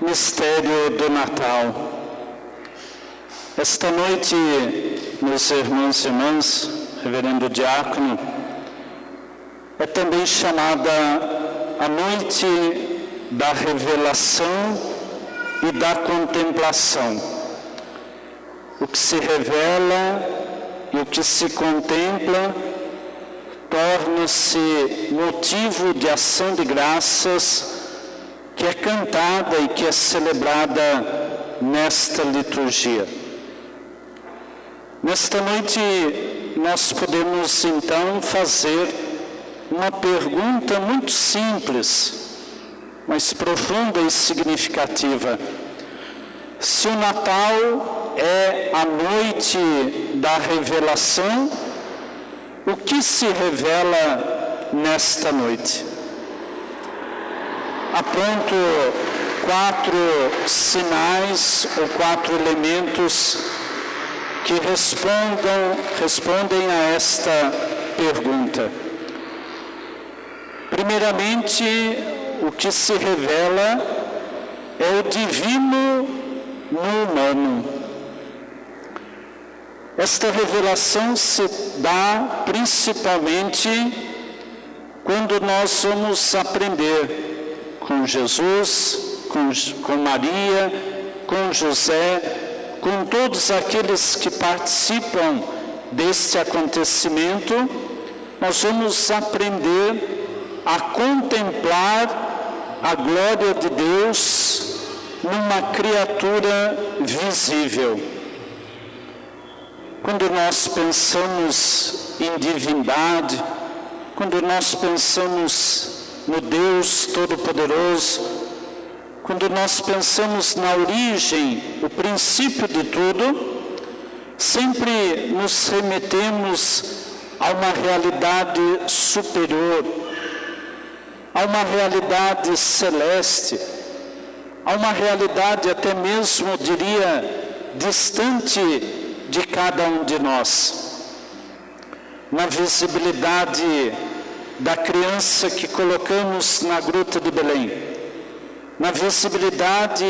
Mistério do Natal. Esta noite, meus irmãos e irmãs, reverendo diácono, é também chamada a noite da revelação e da contemplação. O que se revela e o que se contempla torna-se motivo de ação de graças que é cantada e que é celebrada nesta liturgia. Nesta noite nós podemos então fazer uma pergunta muito simples, mas profunda e significativa. Se o Natal é a noite da revelação, o que se revela nesta noite? Aponto 4 sinais ou 4 elementos que respondem a esta pergunta. Primeiramente, o que se revela é o divino no humano. Esta revelação se dá principalmente quando nós vamos aprender com Jesus, com Maria, com José, com todos aqueles que participam deste acontecimento. Nós vamos aprender a contemplar a glória de Deus numa criatura visível. Quando nós pensamos em divindade, quando nós pensamos no Deus Todo-Poderoso, quando nós pensamos na origem, o princípio de tudo, sempre nos remetemos a uma realidade superior, a uma realidade celeste, a uma realidade até mesmo, diria, distante de cada um de nós. Na visibilidade da criança que colocamos na Gruta de Belém, na visibilidade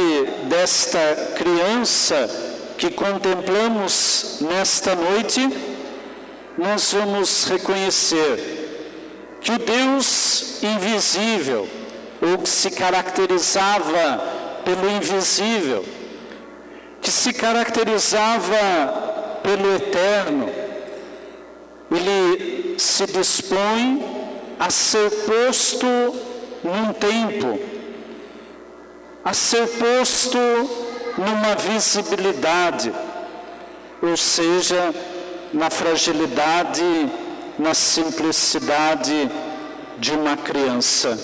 desta criança que contemplamos nesta noite, nós vamos reconhecer que o Deus invisível, ou que se caracterizava pelo invisível, que se caracterizava pelo eterno, ele se dispõe a ser posto num tempo, a ser posto numa visibilidade, ou seja, na fragilidade, na simplicidade de uma criança.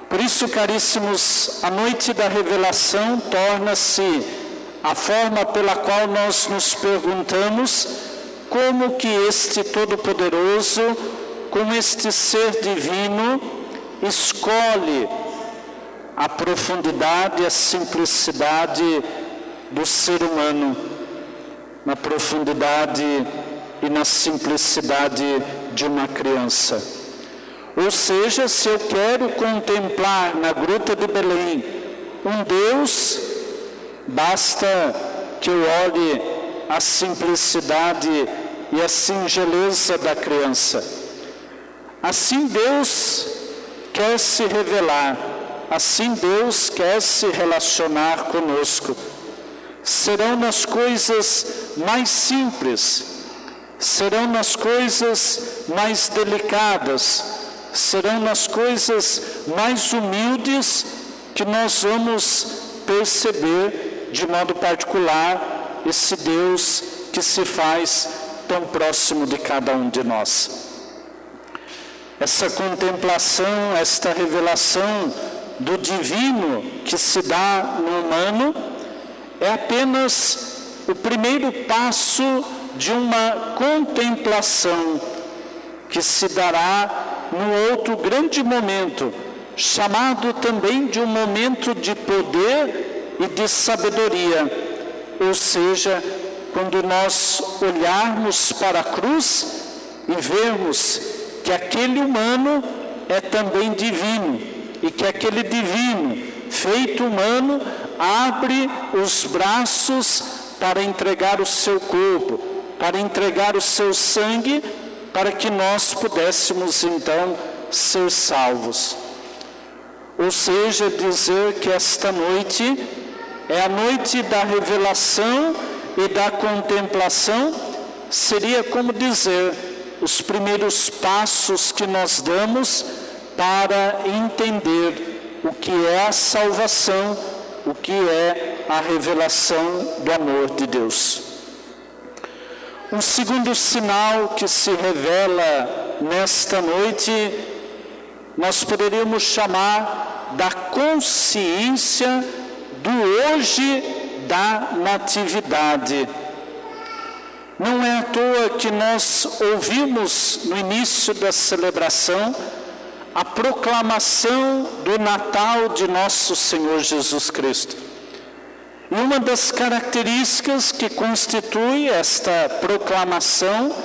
Por isso, caríssimos, a noite da revelação torna-se a forma pela qual nós nos perguntamos como que este Todo-Poderoso, como este ser divino, escolhe a profundidade e a simplicidade do ser humano, na profundidade e na simplicidade de uma criança. Ou seja, se eu quero contemplar na Gruta de Belém um Deus, basta que eu olhe a simplicidade e a singeleza da criança. Assim Deus quer se revelar, assim Deus quer se relacionar conosco. Serão nas coisas mais simples, serão nas coisas mais delicadas, serão nas coisas mais humildes que nós vamos perceber de modo particular esse Deus que se faz tão próximo de cada um de nós. Essa contemplação, esta revelação do divino que se dá no humano é apenas o primeiro passo de uma contemplação que se dará no outro grande momento, chamado também de um momento de poder e de sabedoria, ou seja, quando nós olharmos para a cruz e vermos que aquele humano é também divino, e que aquele divino feito humano, abre os braços para entregar o seu corpo, para entregar o seu sangue, para que nós pudéssemos então ser salvos. Ou seja, dizer que esta noite é a noite da revelação e da contemplação, seria como dizer os primeiros passos que nós damos para entender o que é a salvação, o que é a revelação do amor de Deus. Um segundo sinal que se revela nesta noite, nós poderíamos chamar da consciência do hoje da natividade. Não é à toa que nós ouvimos no início da celebração a proclamação do Natal de nosso Senhor Jesus Cristo. E uma das características que constitui esta proclamação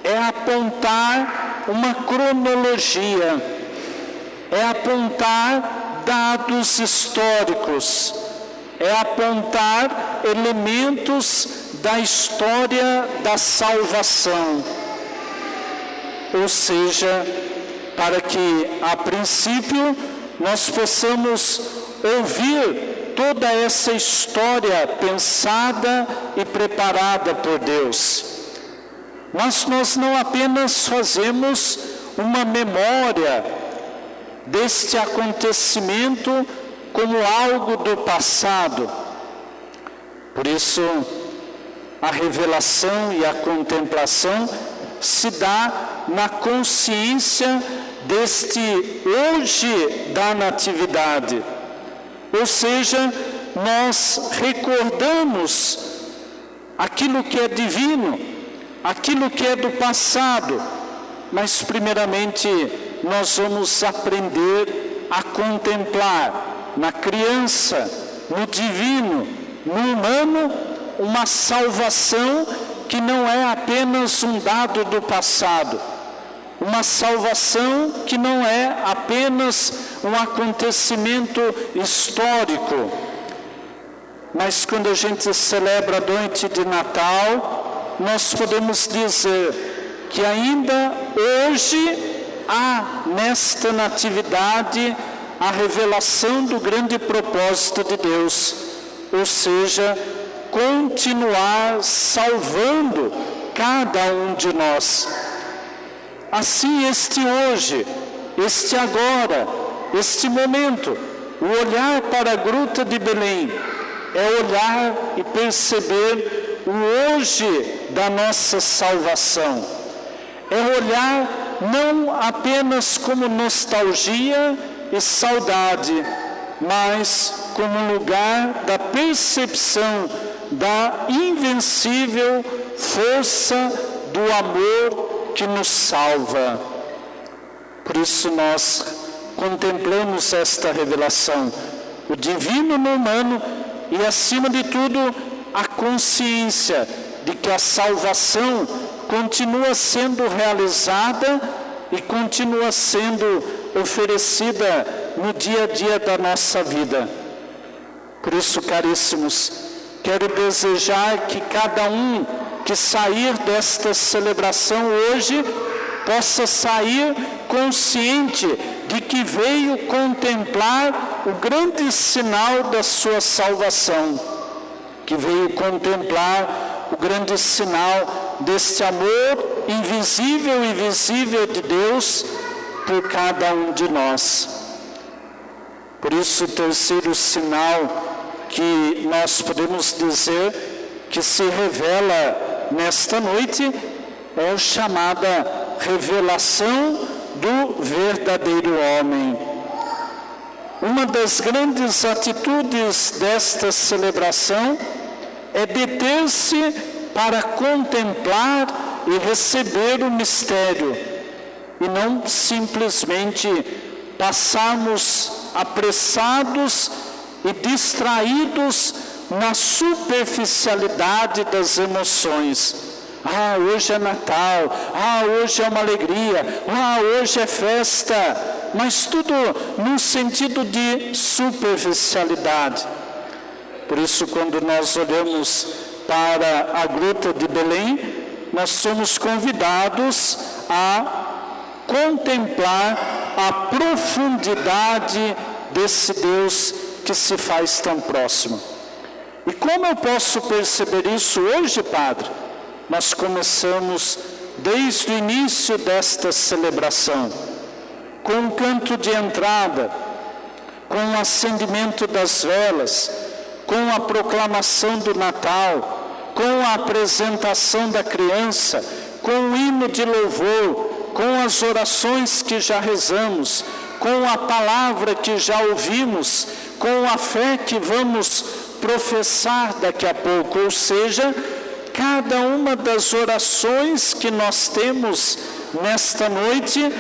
é apontar uma cronologia, é apontar dados históricos, é apontar elementos da história da salvação. Ou seja, para que, a princípio, nós possamos ouvir toda essa história pensada e preparada por Deus. Mas nós não apenas fazemos uma memória deste acontecimento como algo do passado. Por isso, a revelação e a contemplação se dá na consciência deste hoje da natividade. Ou seja, nós recordamos aquilo que é divino, aquilo que é do passado, mas primeiramente nós vamos aprender a contemplar na criança, no divino, no humano, uma salvação que não é apenas um dado do passado, uma salvação que não é apenas um acontecimento histórico. Mas quando a gente celebra a noite de Natal, nós podemos dizer que ainda hoje há nesta natividade a revelação do grande propósito de Deus, ou seja, continuar salvando cada um de nós. Assim, este hoje, este agora, este momento, o olhar para a gruta de Belém, é olhar e perceber o hoje da nossa salvação. É olhar não apenas como nostalgia e saudade, mas como um lugar da percepção da invencível força do amor que nos salva. Por isso nós contemplamos esta revelação, o divino no humano e, acima de tudo, a consciência de que a salvação continua sendo realizada e continua sendo oferecida no dia a dia da nossa vida. Por isso, caríssimos, quero desejar que cada um que sair desta celebração hoje possa sair consciente de que veio contemplar o grande sinal da sua salvação, que veio contemplar o grande sinal deste amor invisível e visível de Deus por cada um de nós. Por isso, o terceiro sinal que nós podemos dizer que se revela nesta noite é a chamada revelação do verdadeiro homem. Uma das grandes atitudes desta celebração é deter-se para contemplar e receber o mistério, e não simplesmente passarmos apressados e distraídos na superficialidade das emoções. Hoje é Natal, hoje é uma alegria, hoje é festa. mas tudo num sentido de superficialidade. Por isso, quando nós olhamos para a Gruta de Belém, nós somos convidados a contemplar a profundidade desse Deus que se faz tão próximo. E como eu posso perceber isso hoje, Padre? Nós começamos desde o início desta celebração, com o canto de entrada, com o acendimento das velas, com a proclamação do Natal, com a apresentação da criança, com o hino de louvor, com as orações que já rezamos, com a palavra que já ouvimos, com a fé que vamos professar daqui a pouco, ou seja, cada uma das orações que nós temos nesta noite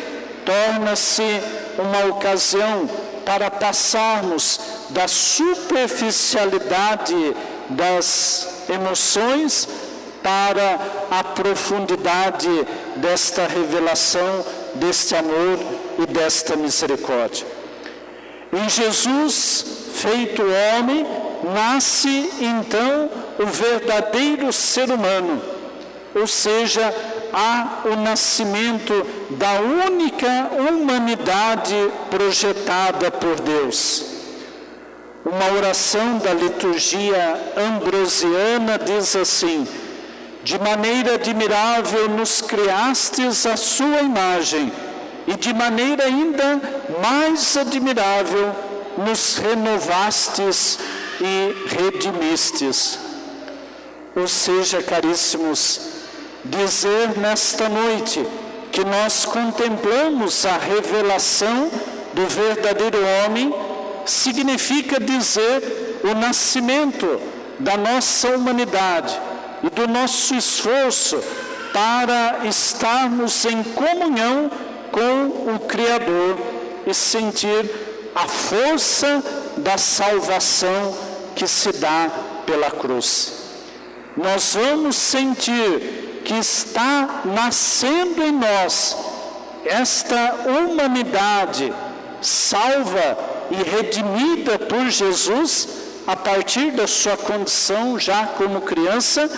torna-se uma ocasião para passarmos da superficialidade das emoções para a profundidade desta revelação, deste amor e desta misericórdia. Em Jesus, feito homem, nasce então o verdadeiro ser humano, ou seja, há o nascimento da única humanidade projetada por Deus. Uma oração da liturgia ambrosiana diz assim: de maneira admirável nos criastes a sua imagem, e de maneira ainda mais admirável nos renovastes e redimistes. Ou seja, caríssimos, dizer nesta noite que nós contemplamos a revelação do verdadeiro homem significa dizer o nascimento da nossa humanidade e do nosso esforço para estarmos em comunhão com o Criador e sentir a força da salvação que se dá pela cruz. Nós vamos sentir que está nascendo em nós esta humanidade salva e redimida por Jesus a partir da sua condição já como criança,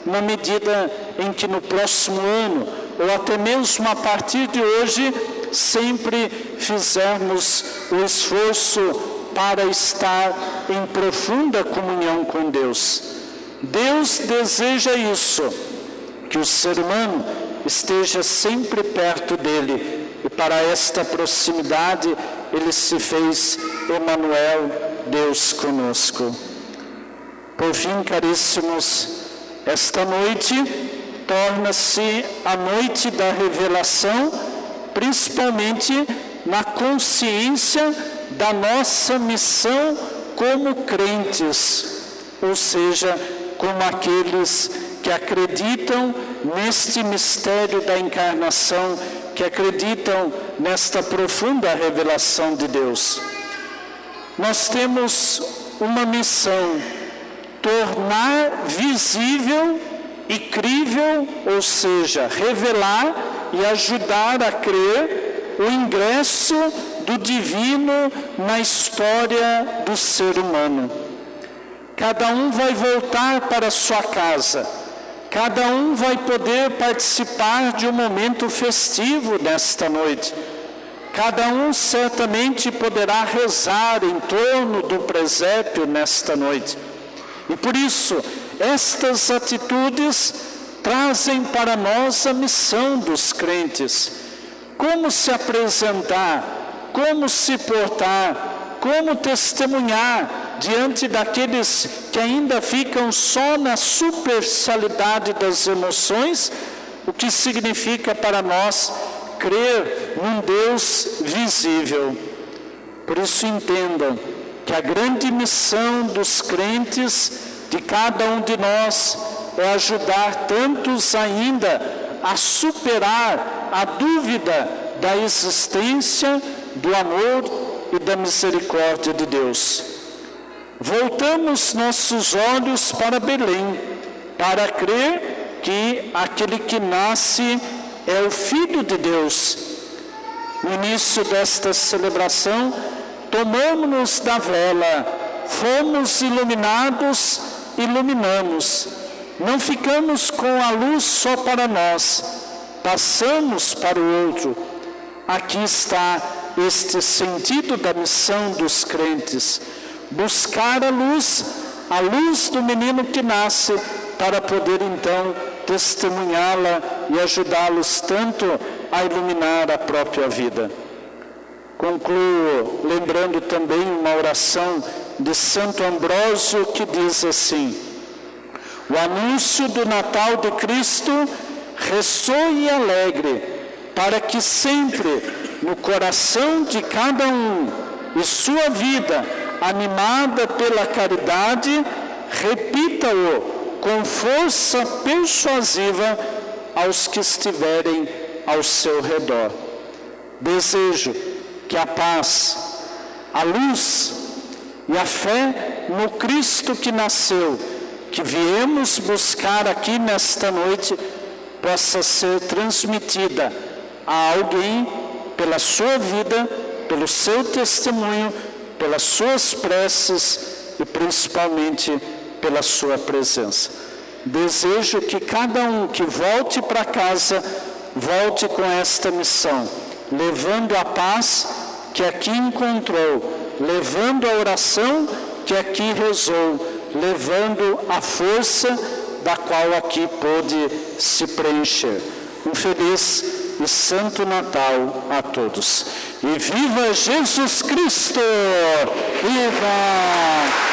na medida em que no próximo ano, ou até mesmo a partir de hoje, sempre fizermos o esforço para estar em profunda comunhão com Deus. Deus deseja isso, que o ser humano esteja sempre perto dele, e para esta proximidade ele se fez Emmanuel, Deus conosco. Por fim, caríssimos, esta noite torna-se a noite da revelação, principalmente na consciência da nossa missão como crentes, ou seja, como aqueles que acreditam neste mistério da encarnação, que acreditam nesta profunda revelação de Deus. Nós temos uma missão: tornar visível e crível, ou seja, revelar e ajudar a crer o ingresso do divino na história do ser humano. Cada um vai voltar para sua casa, cada um vai poder participar de um momento festivo nesta noite. Cada um certamente poderá rezar em torno do presépio nesta noite. E por isso, estas atitudes trazem para nós a missão dos crentes. Como se apresentar, como se portar, como testemunhar diante daqueles que ainda ficam só na superficialidade das emoções, o que significa para nós crer num Deus visível. Por isso entendam que a grande missão dos crentes, de cada um de nós, é ajudar tantos ainda a superar a dúvida da existência, do amor e da misericórdia de Deus. Voltamos nossos olhos para Belém, para crer que aquele que nasce é o Filho de Deus. No início desta celebração, tomamos-nos da vela, fomos iluminados, iluminamos. Não ficamos com a luz só para nós, passamos para o outro. Aqui está este sentido da missão dos crentes: buscar a luz do menino que nasce, para poder então testemunhá-la e ajudá-los tanto a iluminar a própria vida. Concluo lembrando também uma oração de Santo Ambrósio que diz assim: o anúncio do Natal de Cristo ressoe alegre, para que sempre no coração de cada um e sua vida, animada pela caridade, repita-o com força persuasiva aos que estiverem ao seu redor. Desejo que a paz, a luz e a fé no Cristo que nasceu, que viemos buscar aqui nesta noite, possa ser transmitida a alguém pela sua vida, pelo seu testemunho, pelas suas preces e principalmente pela sua presença. Desejo que cada um que volte para casa, volte com esta missão, levando a paz que aqui encontrou, levando a oração que aqui rezou, levando a força da qual aqui pôde se preencher. Um feliz e santo Natal a todos. E viva Jesus Cristo! Viva!